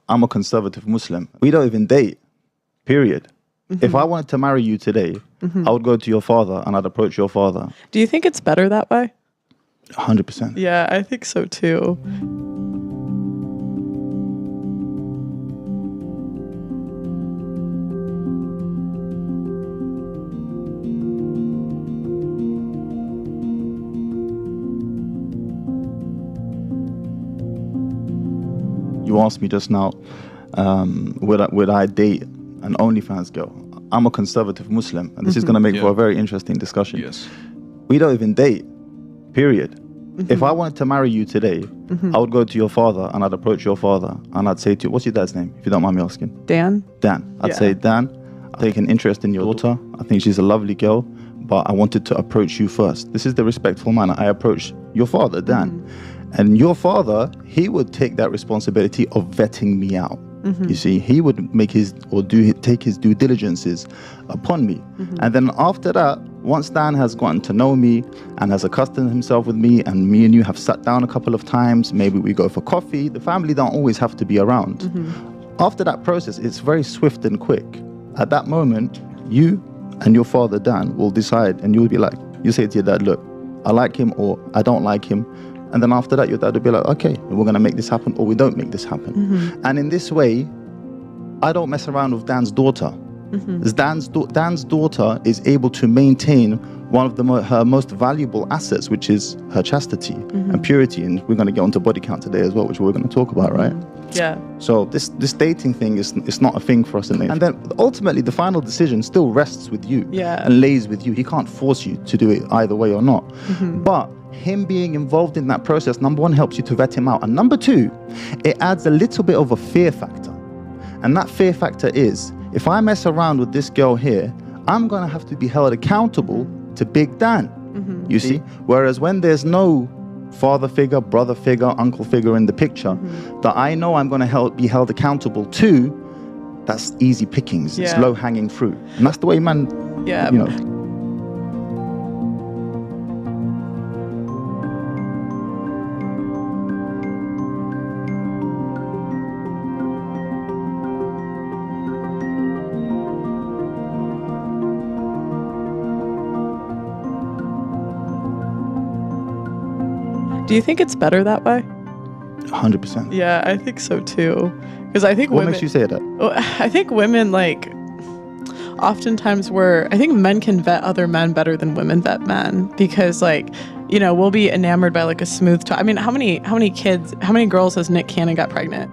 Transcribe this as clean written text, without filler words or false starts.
I'm a conservative Muslim. We don't even date, period. If I wanted to marry you today, I would go to your father and I'd approach your father. Do you think it's better that way? 100%. Yeah, I think so too. You asked me just now, would I date an OnlyFans girl? I'm a conservative Muslim, and this is going to make for a very interesting discussion. Yes. We don't even date, period. If I wanted to marry you today, I would go to your father and I'd approach your father and I'd say to you, what's your dad's name, if you don't mind me asking? Dan. I'd say, Dan, I take an interest in your daughter. I think she's a lovely girl, but I wanted to approach you first. This is the respectful manner. I approach your father, Dan. And your father, he would take that responsibility of vetting me out. You see, he would make take his due diligences upon me. And then after that, once Dan has gotten to know me and has accustomed himself with me, and me and you have sat down a couple of times, maybe we go for coffee, the family don't always have to be around. After that process, it's very swift and quick. At that moment, you and your father, Dan, will decide, and you'll be like, you say to your dad, look, I like him or I don't like him. And then after that, your dad will be like, okay, we're going to make this happen or we don't make this happen. And in this way, I don't mess around with Dan's daughter. Dan's daughter is able to maintain one of her most valuable assets, which is her chastity and purity. And we're going to get onto body count today as well, which we're going to talk about, right? Yeah. So this dating thing is not a thing for us. And then ultimately, the final decision still rests with you and lays with you. He can't force you to do it either way or not. But him being involved in that process, number one, helps you to vet him out. And number two, it adds a little bit of a fear factor. And that fear factor is, if I mess around with this girl here, I'm going to have to be held accountable to Big Dan. You see? Whereas when there's no father figure, brother figure, uncle figure in the picture that I know I'm going to be held accountable to, that's easy pickings. It's low-hanging fruit. And that's the way man, you know. Do you think it's better that way? 100%. Yeah, I think so too. Because I think what makes you say that? I think women, like, oftentimes I think men can vet other men better than women vet men, because, like, you know, we'll be enamored by like a smooth talk. I mean, how many girls has Nick Cannon got pregnant?